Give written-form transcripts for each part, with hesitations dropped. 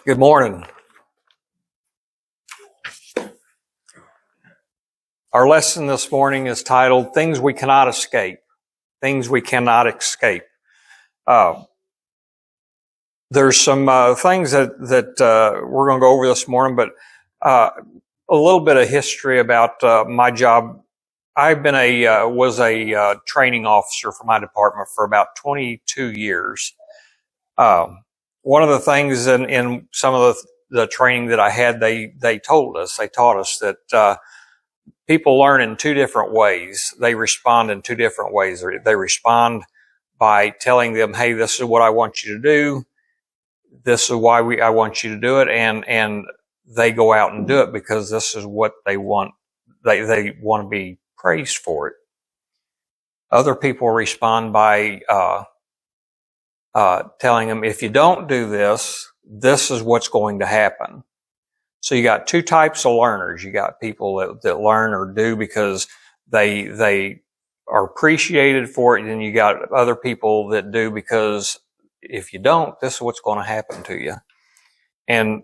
Good morning. Our lesson this morning is titled Things We Cannot Escape. Things We Cannot Escape. There's some things that we're going to go over this morning, but a little bit of history about my job. I've been was a training officer for my department for about 22 years. One of the things in some of the training that I had, they taught us that people learn in two different ways. They respond in two different ways. They respond by telling them, "Hey, this is what I want you to do. This is why I want you to do it," and they go out and do it because this is what they want. They want to be praised for it. Other people respond by telling them, if you don't do this, this is what's going to happen. So you got two types of learners. You got people that learn or do because they are appreciated for it, and then you got other people that do because if you don't, this is what's going to happen to you. And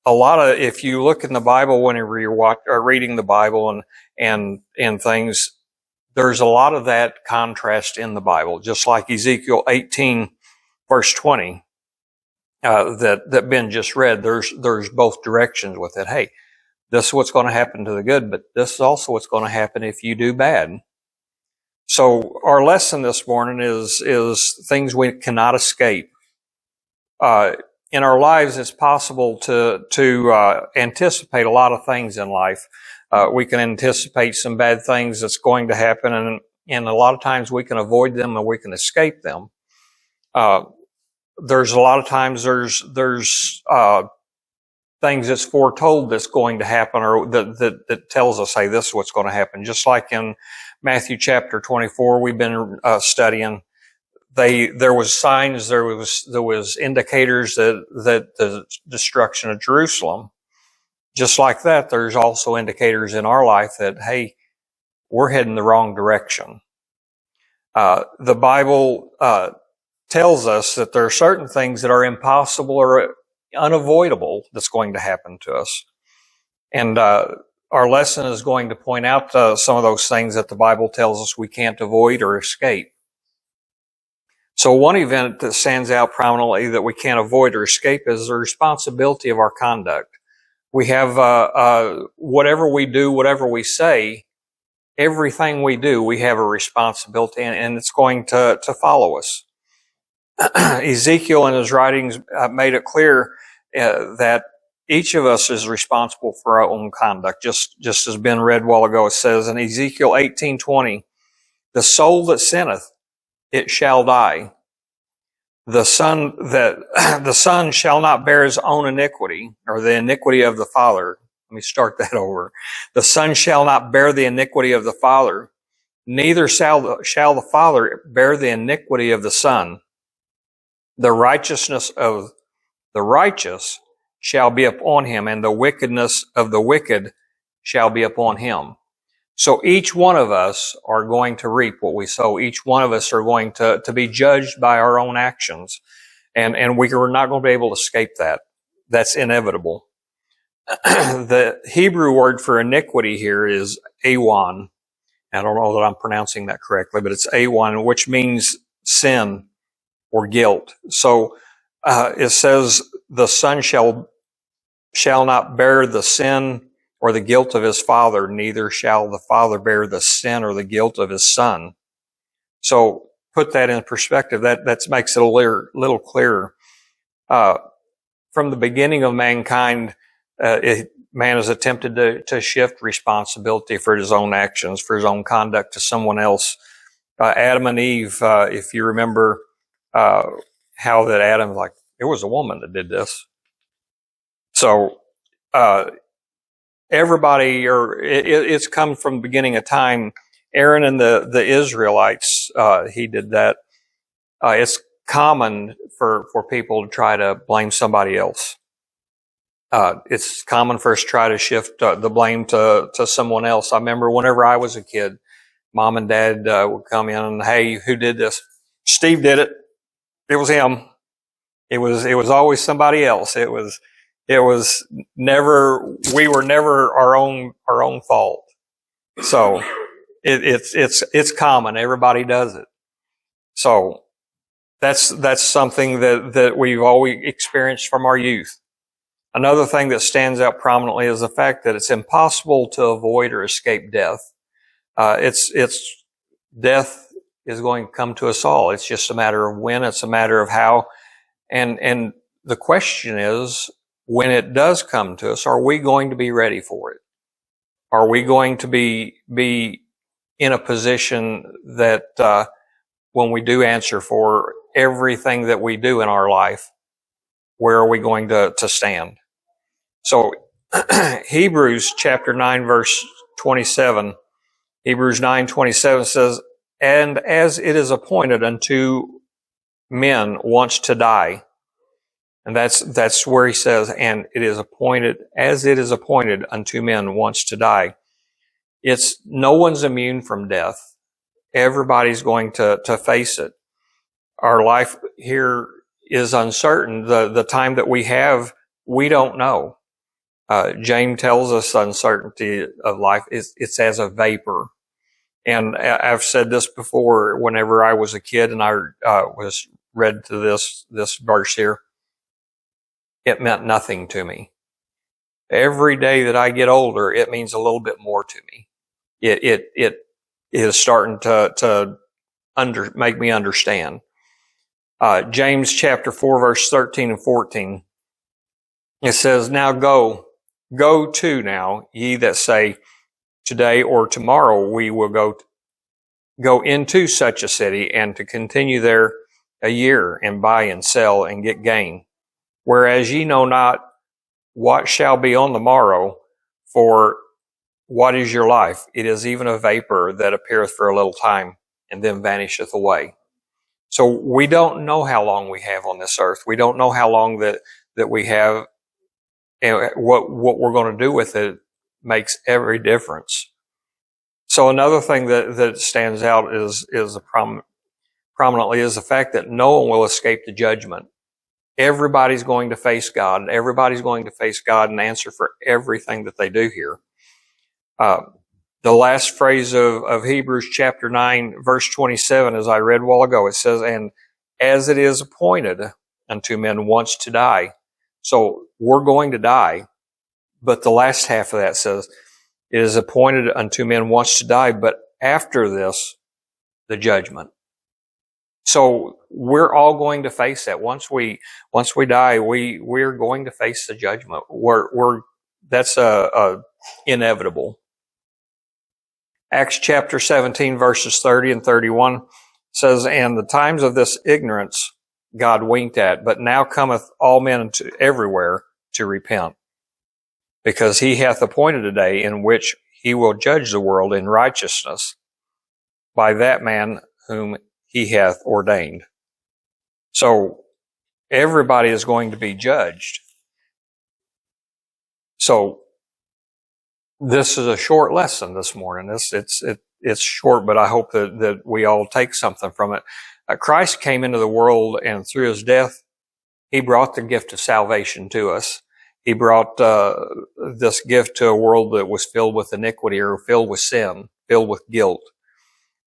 if you look in the Bible whenever you're reading the Bible and things, there's a lot of that contrast in the Bible, just like Ezekiel 18 verse 20, that Ben just read. There's both directions with it. Hey, this is what's going to happen to the good, but this is also what's going to happen if you do bad. So our lesson this morning is things we cannot escape. In our lives, it's possible to anticipate a lot of things in life. We can anticipate some bad things that's going to happen, and a lot of times we can avoid them and we can escape them. There's a lot of times there's things that's foretold that's going to happen, or that tells us, hey, this is what's going to happen. Just like in Matthew chapter 24, we've been studying. There was signs, there was indicators that the destruction of Jerusalem. Just like that, there's also indicators in our life that, hey, we're heading the wrong direction. The Bible tells us that there are certain things that are impossible or unavoidable that's going to happen to us. And our lesson is going to point out some of those things that the Bible tells us we can't avoid or escape. So one event that stands out prominently that we can't avoid or escape is the responsibility of our conduct. We have whatever we do, whatever we say, everything we do, we have a responsibility, and it's going to follow us. Ezekiel in his writings made it clear that each of us is responsible for our own conduct. Just as Ben read a while ago, it says in Ezekiel 18:20, "The soul that sinneth, it shall die. The son shall not bear his own iniquity, or the iniquity of the father." Let me start that over. "The son shall not bear the iniquity of the father, neither shall the father bear the iniquity of the son. The righteousness of the righteous shall be upon him, and the wickedness of the wicked shall be upon him." So each one of us are going to reap what we sow. Each one of us are going to be judged by our own actions. And we're not going to be able to escape that. That's inevitable. The Hebrew word for iniquity here is awan. I don't know that I'm pronouncing that correctly, but it's awan, which means sin or guilt. So it says the son shall not bear the sin or the guilt of his father, neither shall the father bear the sin or the guilt of his son. So put that in perspective. That makes it a little clearer. From the beginning of mankind, man has attempted to shift responsibility for his own actions, for his own conduct to someone else. Adam and Eve, if you remember, how that Adam, like, it was a woman that did this. So, everybody, it's come from the beginning of time. Aaron and the Israelites, he did that. It's common for people to try to blame somebody else. It's common for us to try to shift the blame to someone else. I remember whenever I was a kid, Mom and Dad would come in and, "Hey, who did this?" "Steve did it. It was him." It was always somebody else. It was It was never, we were never our own fault. So it's common. Everybody does it. So that's something that we've always experienced from our youth. Another thing that stands out prominently is the fact that it's impossible to avoid or escape death. It's death is going to come to us all. It's just a matter of when. It's a matter of how. And the question is, when it does come to us, are we going to be ready for it? Are we going to be in a position that when we do answer for everything that we do in our life, where are we going to stand? So Hebrews chapter 9 verse 27, Hebrews 9:27 says, "And as it is appointed unto men once to die," and that's where he says, "And it is appointed, as it is appointed unto men once to die." It's no one's immune from death. Everybody's going to face it. Our life here is uncertain. The time that we have, we don't know. James tells us uncertainty of life it's as a vapor. And I've said this before, whenever I was a kid and I was read to this verse here, it meant nothing to me. Every day that I get older, it means a little bit more to me. It is starting to make me understand. James chapter 4 verse 13 and 14, it says, "Now go to now, ye that say, today or tomorrow we will go into such a city, and to continue there a year, and buy and sell and get gain. Whereas ye know not what shall be on the morrow, for what is your life? It is even a vapor that appeareth for a little time, and then vanisheth away." So we don't know how long we have on this earth. We don't know how long that we have, and what we're going to do with it makes every difference. So another thing that stands out is prominently is the fact that no one will escape the judgment. Everybody's going to face God. Everybody's going to face God and answer for everything that they do here. The last phrase of Hebrews chapter 9, verse 27, as I read a while ago, it says, "And as it is appointed unto men once to die." So we're going to die. But the last half of that says, "It is appointed unto men once to die, but after this, the judgment." So we're all going to face that. Once we die, we're going to face the judgment. That's inevitable. Acts chapter 17 verses 30 and 31 says, "And the times of this ignorance God winked at, but now cometh all men everywhere to repent. Because he hath appointed a day in which he will judge the world in righteousness by that man whom he hath ordained." So everybody is going to be judged. So this is a short lesson this morning. It's short, but I hope that we all take something from it. Christ came into the world, and through his death, he brought the gift of salvation to us. He brought this gift to a world that was filled with iniquity, or filled with sin, filled with guilt.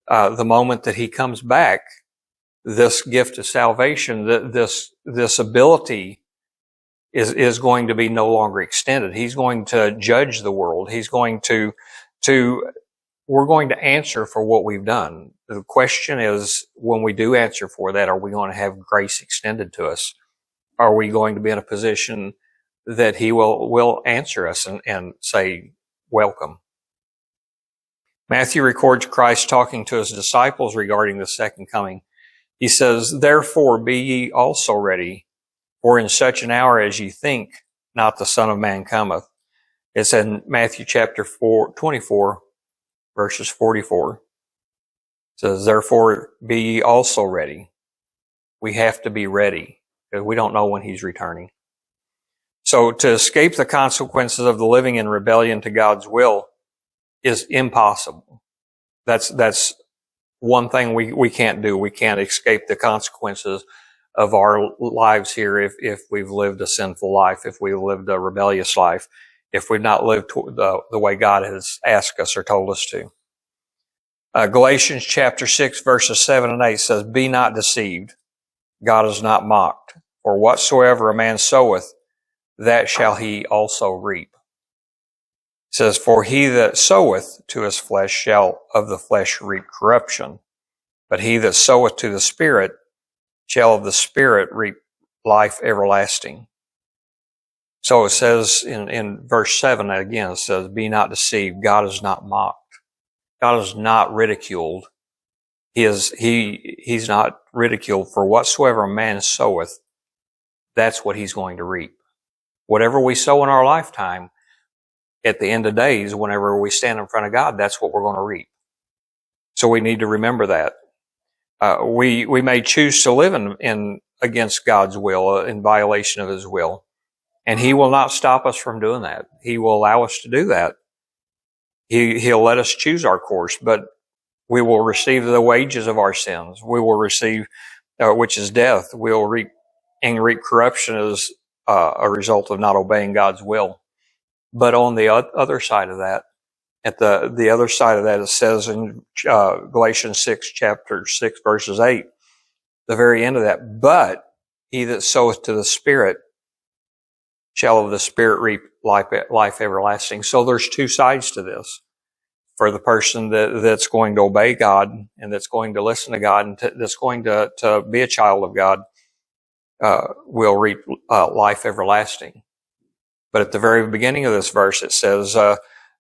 The moment that he comes back, this gift of salvation, this ability is going to be no longer extended. He's going to judge the world. He's going we're going to answer for what we've done. The question is, when we do answer for that, are we going to have grace extended to us? Are we going to be in a position that he will answer us and say, "Welcome"? Matthew records Christ talking to his disciples regarding the second coming. He says, "Therefore be ye also ready, for in such an hour as ye think not the Son of Man cometh." It's in Matthew chapter 24, verses 44. It says, "Therefore be ye also ready." We have to be ready, because we don't know when he's returning. So to escape the consequences of the living in rebellion to God's will is impossible. That's one thing we can't do. We can't escape the consequences of our lives here if we've lived a sinful life, if we've lived a rebellious life, if we've not lived the way God has asked us or told us to. Galatians chapter 6 verses 7 and 8 says, "Be not deceived. God is not mocked. For whatsoever a man soweth, that shall he also reap." It says, "For he that soweth to his flesh shall of the flesh reap corruption. But he that soweth to the Spirit shall of the Spirit reap life everlasting." So it says in verse 7 again, it says, "Be not deceived. God is not mocked." God is not ridiculed. He's not ridiculed. For whatsoever a man soweth, that's what he's going to reap. Whatever we sow in our lifetime, at the end of days, whenever we stand in front of God, that's what we're going to reap. So we need to remember that. We may choose to live in against God's will, in violation of His will, and He will not stop us from doing that. He will allow us to do that. He'll let us choose our course, but we will receive the wages of our sins. We will receive, which is death. We'll reap corruption as a result of not obeying God's will. But on the other side of that, at the other side of that, it says in Galatians 6, chapter 6, verses 8, the very end of that, "But he that soweth to the Spirit shall of the Spirit reap life everlasting." So there's two sides to this. For the person that's going to obey God and that's going to listen to God and that's going to be a child of God, will reap life everlasting. But at the very beginning of this verse, it says,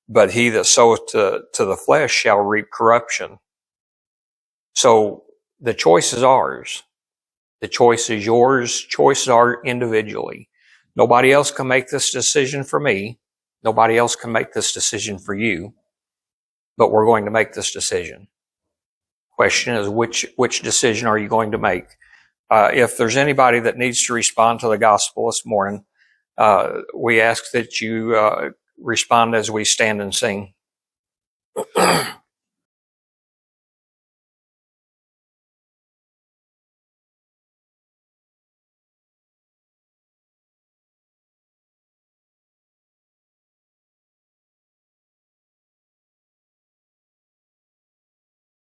"But he that soweth to the flesh shall reap corruption." So the choice is ours. The choice is yours. Choices are individually. Nobody else can make this decision for me. Nobody else can make this decision for you. But we're going to make this decision. Question is, which decision are you going to make? If there's anybody that needs to respond to the gospel this morning, we ask that you respond as we stand and sing.